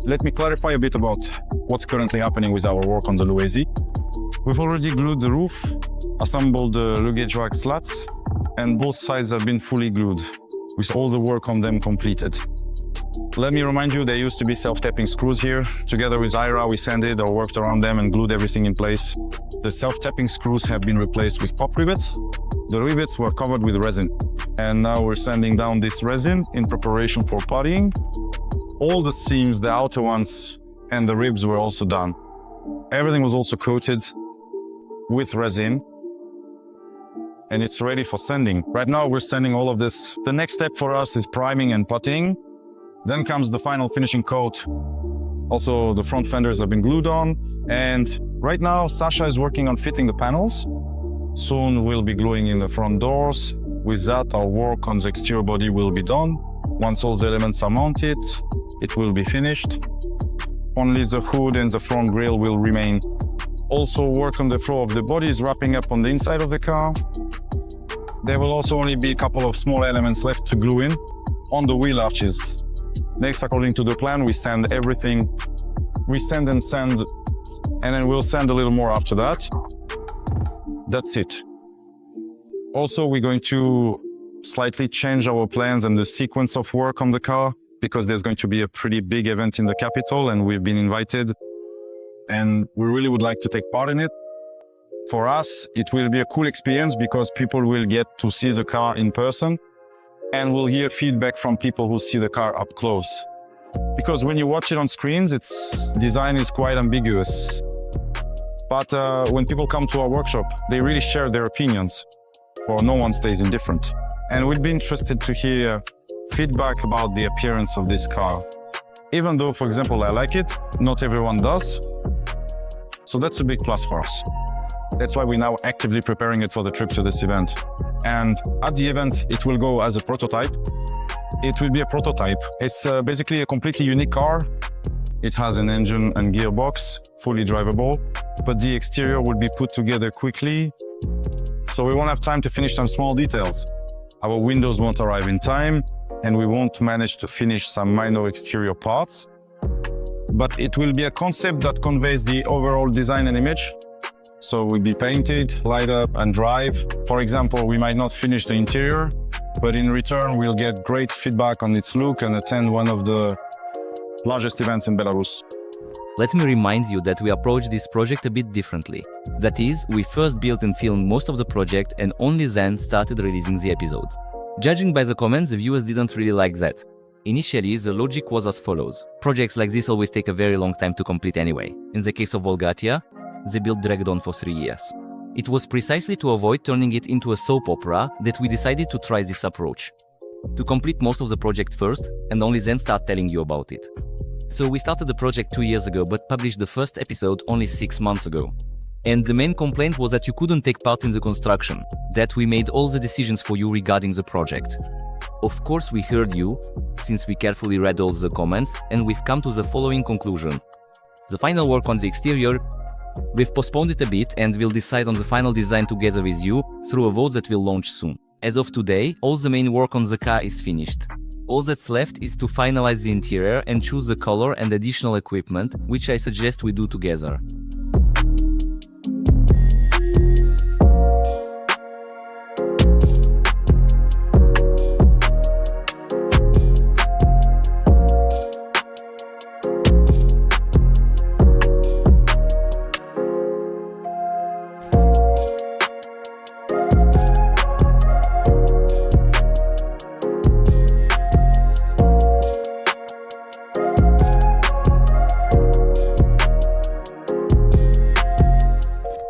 Let me clarify a bit about what's currently happening with our work on the LuAZ. We've already glued the roof, assembled the luggage rack slats, and both sides have been fully glued, with all the work on them completed. Let me remind you, there used to be self-tapping screws here. Together with Ira, we sanded or worked around them and glued everything in place. The self-tapping screws have been replaced with pop rivets. The rivets were covered with resin. And now we're sanding down this resin in preparation for puttying. All the seams, the outer ones, and the ribs were also done. Everything was also coated with resin, and it's ready for sanding. Right now we're sanding all of this. The next step for us is priming and puttying. Then comes the final finishing coat. Also, the front fenders have been glued on, and right now Sasha is working on fitting the panels. Soon we'll be gluing in the front doors. With that, our work on the exterior body will be done. Once all the elements are mounted, it will be finished. Only the hood and the front grille will remain. Also, work on the floor of the body is wrapping up on the inside of the car. There will also only be a couple of small elements left to glue in on the wheel arches. Next, according to the plan, we sand everything. We sand and sand, and then we'll sand a little more after that. That's it. Also, we're going to slightly change our plans and the sequence of work on the car, because there's going to be a pretty big event in the capital and we've been invited and we really would like to take part in it. For us, it will be a cool experience because people will get to see the car in person and we'll hear feedback from people who see the car up close. Because when you watch it on screens, its design is quite ambiguous. But when people come to our workshop, they really share their opinions, or no one stays indifferent. And we'd be interested to hear feedback about the appearance of this car. Even though, for example, I like it, not everyone does. So that's a big plus for us. That's why we're now actively preparing it for the trip to this event. And at the event, it will go as a prototype. It will be a prototype. It's basically a completely unique car. It has an engine and gearbox, fully drivable, but the exterior will be put together quickly. So we won't have time to finish some small details. Our windows won't arrive in time, and we won't manage to finish some minor exterior parts. But it will be a concept that conveys the overall design and image. So we'll be painted, light up, and drive. For example, we might not finish the interior, but in return, we'll get great feedback on its look and attend one of the largest events in Belarus. Let me remind you that we approached this project a bit differently. That is, we first built and filmed most of the project and only then started releasing the episodes. Judging by the comments, the viewers didn't really like that. Initially, the logic was as follows. Projects like this always take a very long time to complete anyway. In the case of Volgatti, the build dragged on for 3 years. It was precisely to avoid turning it into a soap opera that we decided to try this approach. To complete most of the project first, and only then start telling you about it. So we started the project 2 years ago, but published the first episode only 6 months ago. And the main complaint was that you couldn't take part in the construction, that we made all the decisions for you regarding the project. Of course we heard you, since we carefully read all the comments, and we've come to the following conclusion. The final work on the exterior, we've postponed it a bit and will decide on the final design together with you through a vote that will launch soon. As of today, all the main work on the car is finished. All that's left is to finalize the interior and choose the color and additional equipment, which I suggest we do together.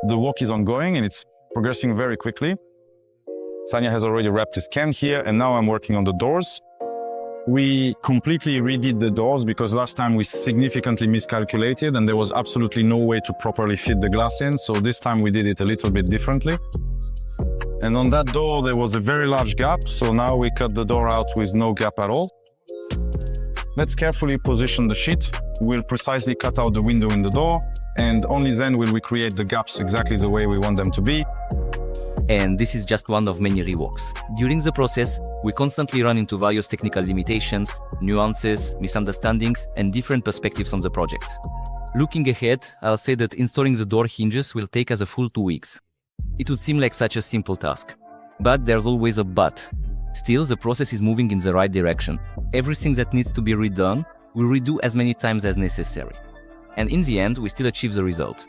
The work is ongoing and it's progressing very quickly. Sanya has already wrapped his can here and now I'm working on the doors. We completely redid the doors because last time we significantly miscalculated and there was absolutely no way to properly fit the glass in. So this time we did it a little bit differently. And on that door, there was a very large gap. So now we cut the door out with no gap at all. Let's carefully position the sheet. We'll precisely cut out the window in the door, and only then will we create the gaps exactly the way we want them to be. And this is just one of many reworks. During the process, we constantly run into various technical limitations, nuances, misunderstandings, and different perspectives on the project. Looking ahead, I'll say that installing the door hinges will take us a full 2 weeks. It would seem like such a simple task. But there's always a but. Still, the process is moving in the right direction. Everything that needs to be redone, we'll redo as many times as necessary. And in the end, we still achieve the result.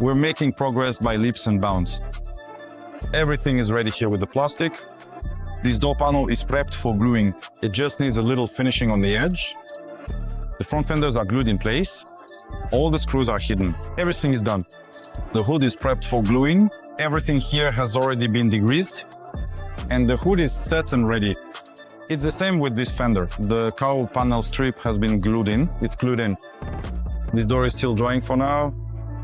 We're making progress by leaps and bounds. Everything is ready here with the plastic. This door panel is prepped for gluing. It just needs a little finishing on the edge. The front fenders are glued in place. All the screws are hidden. Everything is done. The hood is prepped for gluing. Everything here has already been degreased. And the hood is set and ready. It's the same with this fender. The cowl panel strip has been glued in. It's glued in. This door is still drying for now.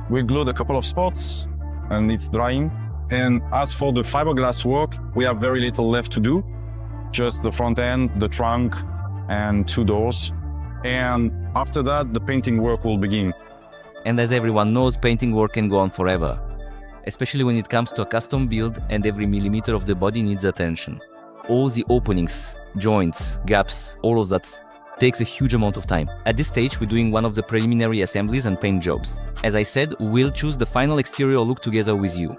We glued a couple of spots and it's drying. And as for the fiberglass work, we have very little left to do. Just the front end, the trunk, and 2 doors. And after that, the painting work will begin. And as everyone knows, painting work can go on forever. Especially when it comes to a custom build and every millimeter of the body needs attention. All the openings, joints, gaps, all of that takes a huge amount of time. At this stage, we're doing one of the preliminary assemblies and paint jobs. As I said, we'll choose the final exterior look together with you.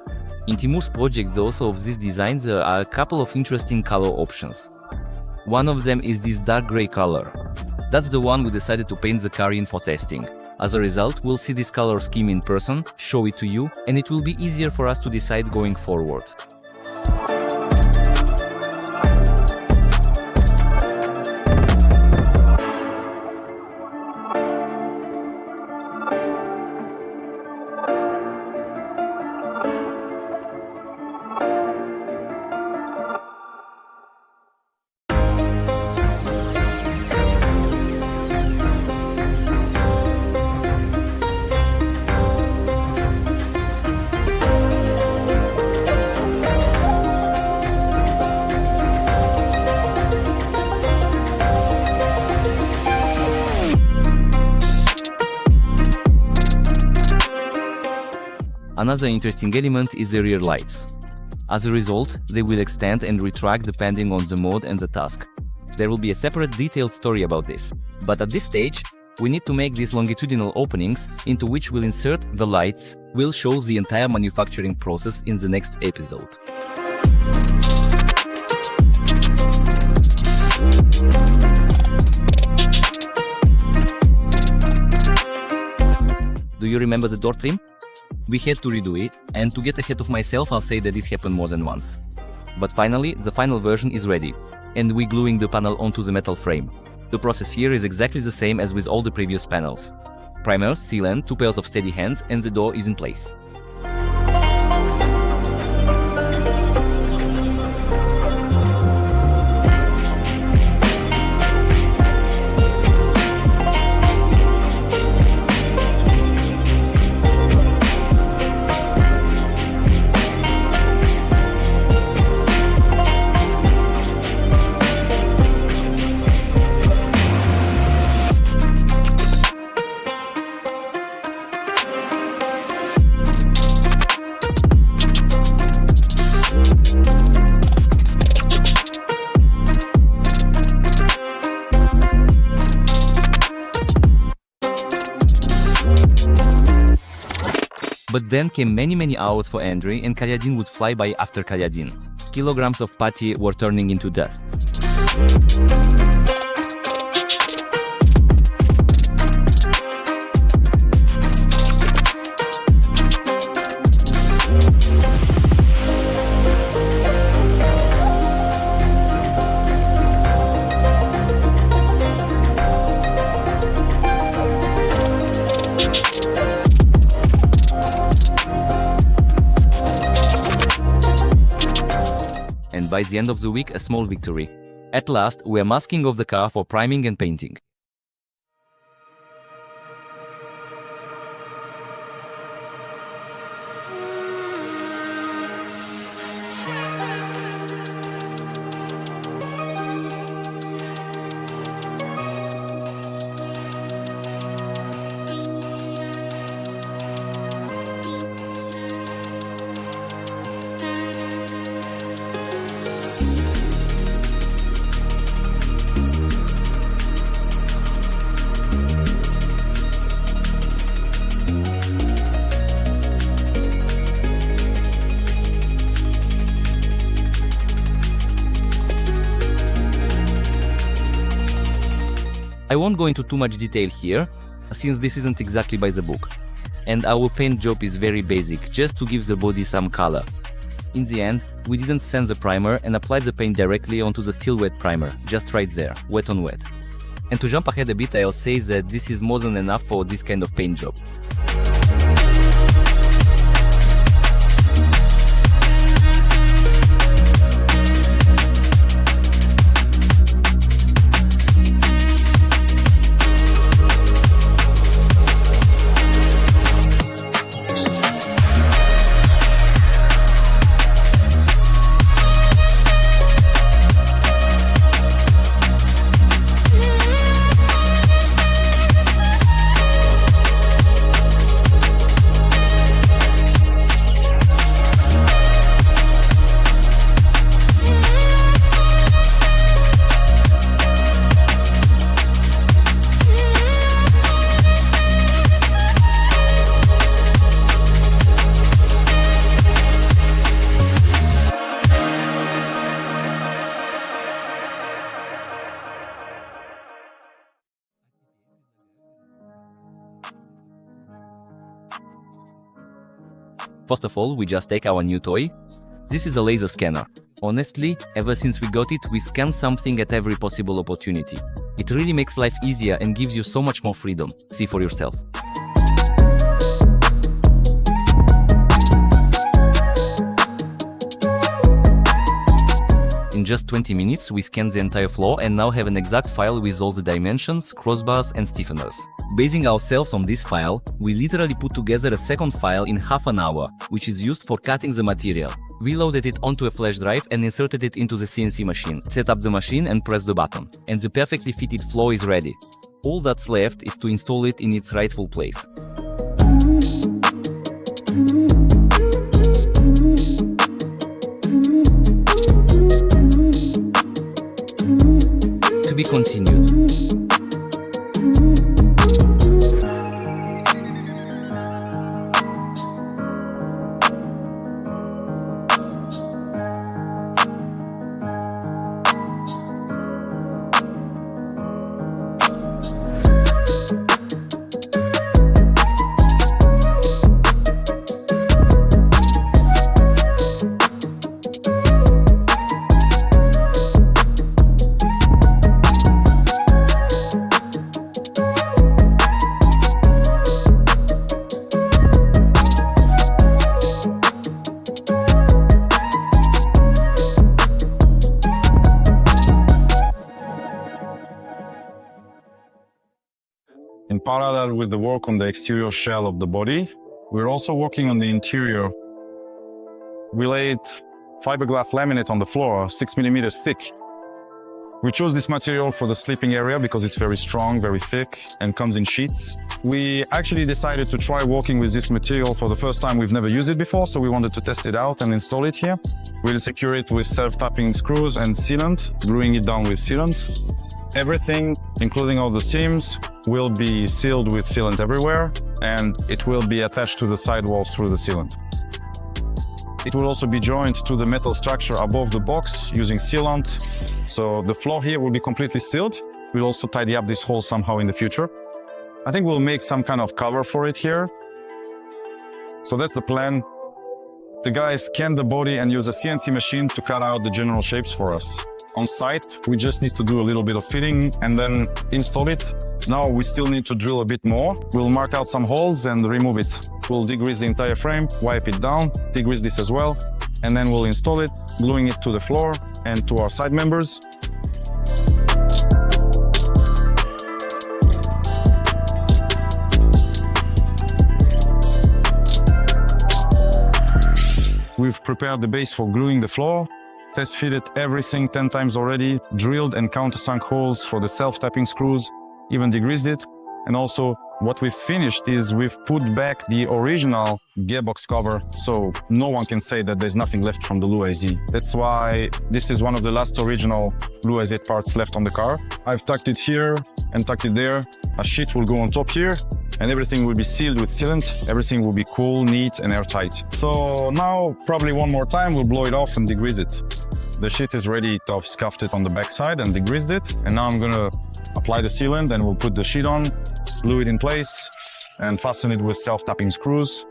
In Timur's projects also of these designs, there are a couple of interesting color options. One of them is this dark gray color. That's the one we decided to paint the car in for testing. As a result, we'll see this color scheme in person, show it to you, and it will be easier for us to decide going forward. Another interesting element is the rear lights. As a result, they will extend and retract depending on the mode and the task. There will be a separate detailed story about this. But at this stage, we need to make these longitudinal openings into which we'll insert the lights. We'll show the entire manufacturing process in the next episode. Do you remember the door trim? We had to redo it, and to get ahead of myself, I'll say that this happened more than once. But finally, the final version is ready, and we're gluing the panel onto the metal frame. The process here is exactly the same as with all the previous panels. Primers, sealant, 2 pairs of steady hands, and the door is in place. But then came many hours for Andrei, and Kalyadin would fly by after Kalyadin. Kilograms of putty were turning into dust. And by the end of the week, a small victory. At last, we are masking off the car for priming and painting. I won't go into too much detail here, since this isn't exactly by the book. And our paint job is very basic, just to give the body some color. In the end, we didn't sand the primer and applied the paint directly onto the still wet primer, just right there, wet on wet. And to jump ahead a bit, I'll say that this is more than enough for this kind of paint job. First of all, we just take our new toy. This is a laser scanner. Honestly, ever since we got it, we scan something at every possible opportunity. It really makes life easier and gives you so much more freedom. See for yourself. In just 20 minutes, we scanned the entire floor and now have an exact file with all the dimensions, crossbars and stiffeners. Basing ourselves on this file, we literally put together a second file in half an hour, which is used for cutting the material. We loaded it onto a flash drive and inserted it into the CNC machine, set up the machine and press the button. And the perfectly fitted floor is ready. All that's left is to install it in its rightful place. To be continued. In parallel with the work on the exterior shell of the body, we're also working on the interior. We laid fiberglass laminate on the floor, 6 mm thick. We chose this material for the sleeping area because it's very strong, very thick, and comes in sheets. We actually decided to try working with this material for the first time. We've never used it before, so we wanted to test it out and install it here. We'll secure it with self-tapping screws and sealant, gluing it down with sealant. Everything, including all the seams, will be sealed with sealant everywhere, and it will be attached to the sidewalls through the sealant. It will also be joined to the metal structure above the box using sealant. So the floor here will be completely sealed. We'll also tidy up this hole somehow in the future. I think we'll make some kind of cover for it here. So that's the plan. The guys scan the body and use a CNC machine to cut out the general shapes for us. On site, we just need to do a little bit of fitting and then install it. Now we still need to drill a bit more. We'll mark out some holes and remove it. We'll degrease the entire frame, wipe it down, degrease this as well, and then we'll install it, gluing it to the floor and to our side members. We've prepared the base for gluing the floor, test fitted everything 10 times already, drilled and countersunk holes for the self-tapping screws, even degreased it. And also what we've finished is we've put back the original gearbox cover, so no one can say that there's nothing left from the LuAZ. That's why this is one of the last original LuAZ parts left on the car. I've tucked it here and tucked it there. A sheet will go on top here, and everything will be sealed with sealant. Everything will be cool, neat, and airtight. So now, probably one more time, we'll blow it off and degrease it. The sheet is ready to have scuffed it on the backside and degreased it. And now I'm gonna apply the sealant and we'll put the sheet on, glue it in place, and fasten it with self-tapping screws.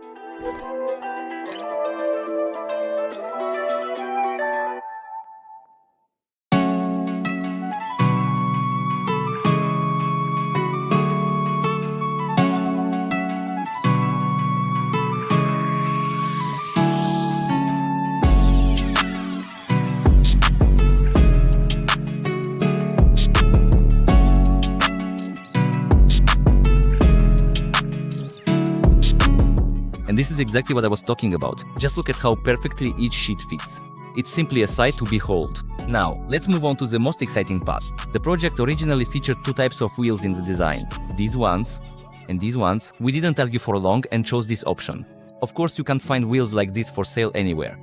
And this is exactly what I was talking about. Just look at how perfectly each sheet fits. It's simply a sight to behold. Now, let's move on to the most exciting part. The project originally featured two types of wheels in the design. These ones and these ones. We didn't argue for long and chose this option. Of course, you can't find wheels like this for sale anywhere.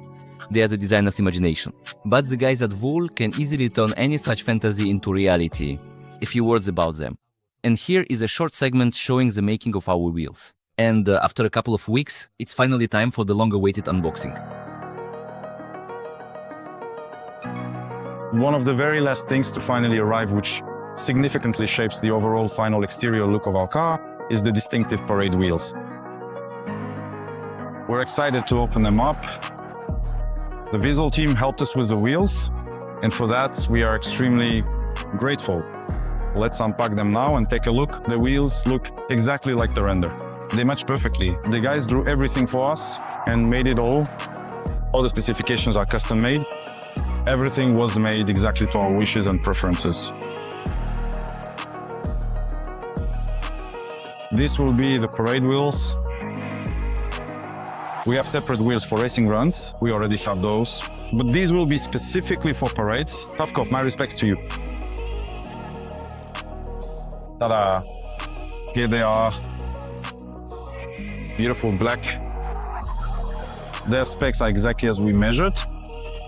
They are the designer's imagination. But the guys at Vol can easily turn any such fantasy into reality. A few words about them. And here is a short segment showing the making of our wheels. And after a couple of weeks, it's finally time for the long-awaited unboxing. One of the very last things to finally arrive, which significantly shapes the overall final exterior look of our car, is the distinctive parade wheels. We're excited to open them up. The visual team helped us with the wheels, and for that we are extremely grateful. Let's unpack them now and take a look. The wheels look exactly like the render. They match perfectly. The guys drew everything for us and made it all. All the specifications are custom made. Everything was made exactly to our wishes and preferences. This will be the parade wheels. We have separate wheels for racing runs. We already have those. But these will be specifically for parades. Tavkov, my respects to you. Ta-da! Here they are. Beautiful black. Their specs are exactly as we measured.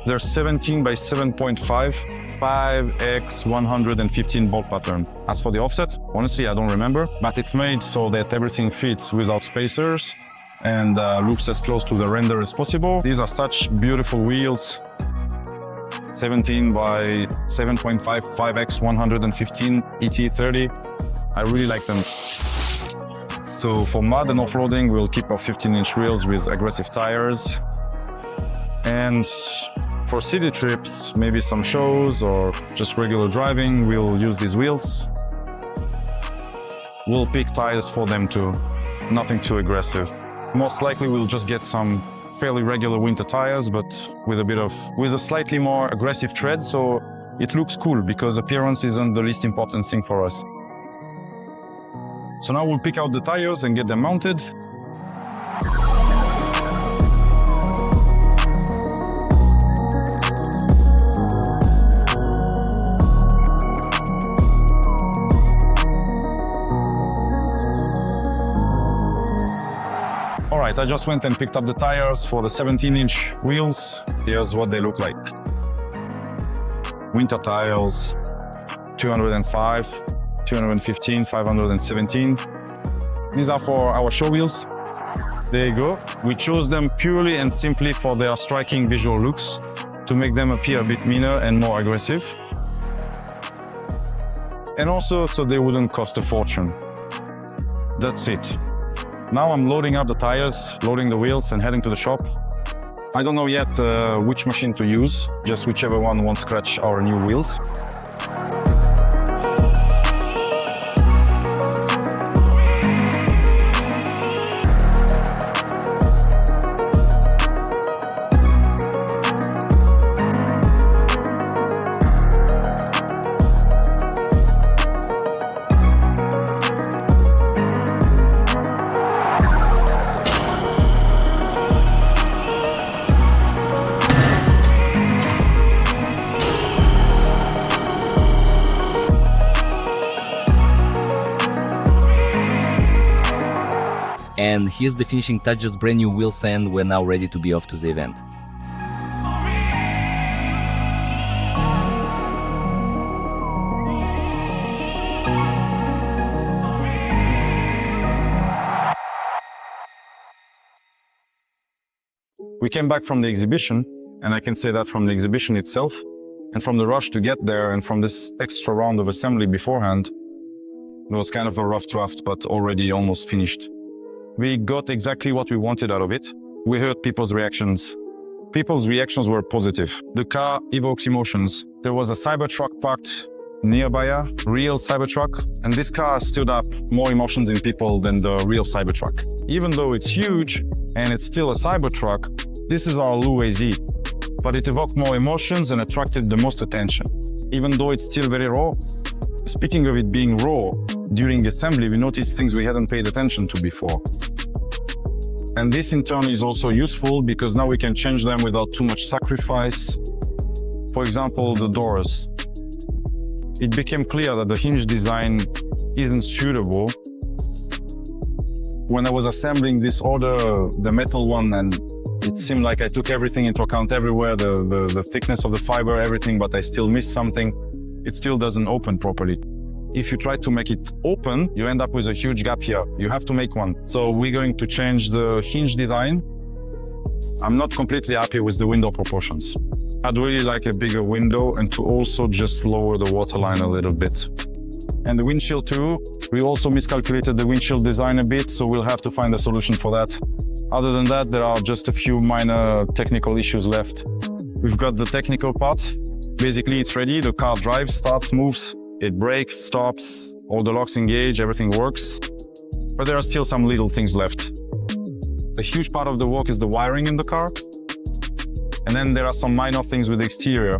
They're 17 by 7.5, 5x 115 bolt pattern. As for the offset, honestly, I don't remember, but it's made so that everything fits without spacers and looks as close to the render as possible. These are such beautiful wheels. 17 by 7.5, 5x 115 ET30. I really like them. So for mud and off-roading, we'll keep our 15-inch wheels with aggressive tires. And for city trips, maybe some shows or just regular driving, we'll use these wheels. We'll pick tires for them too, nothing too aggressive. Most likely we'll just get some fairly regular winter tires, but with a slightly more aggressive tread, so it looks cool because appearance isn't the least important thing for us. So now we'll pick out the tires and get them mounted. All right, I just went and picked up the tires for the 17-inch wheels. Here's what they look like. Winter tires, 205, 215, 517. These are for our show wheels. There you go. We chose them purely and simply for their striking visual looks, to make them appear a bit meaner and more aggressive. And also so they wouldn't cost a fortune. That's it. Now I'm loading up the tires, loading the wheels and heading to the shop. I don't know yet which machine to use, just whichever one won't scratch our new wheels. And here's the finishing touches, brand new wheels, and we're now ready to be off to the event. We came back from the exhibition, and I can say that from the exhibition itself, and from the rush to get there, and from this extra round of assembly beforehand, it was kind of a rough draft, but already almost finished. We got exactly what we wanted out of it. We heard people's reactions. People's reactions were positive. The car evokes emotions. There was a Cybertruck parked nearby, a real Cybertruck, and this car stood up more emotions in people than the real Cybertruck. Even though it's huge and it's still a Cybertruck, this is our LuAZ, but it evoked more emotions and attracted the most attention, even though it's still very raw. Speaking of it being raw, during the assembly, we noticed things we hadn't paid attention to before. And this in turn is also useful because now we can change them without too much sacrifice. For example, the doors. It became clear that the hinge design isn't suitable. When I was assembling this order, the metal one, and it seemed like I took everything into account everywhere, the thickness of the fiber, everything, but I still missed something. It still doesn't open properly. If you try to make it open, you end up with a huge gap here. You have to make one. So we're going to change the hinge design. I'm not completely happy with the window proportions. I'd really like a bigger window and to also just lower the waterline a little bit. And the windshield too. We also miscalculated the windshield design a bit, so we'll have to find a solution for that. Other than that, there are just a few minor technical issues left. We've got the technical part. Basically, it's ready. The car drives, starts, moves. It brakes, stops, all the locks engage, everything works. But there are still some little things left. A huge part of the work is the wiring in the car. And then there are some minor things with the exterior.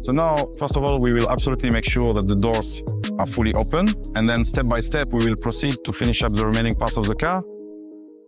So now, first of all, we will absolutely make sure that the doors are fully open. And then step by step, we will proceed to finish up the remaining parts of the car.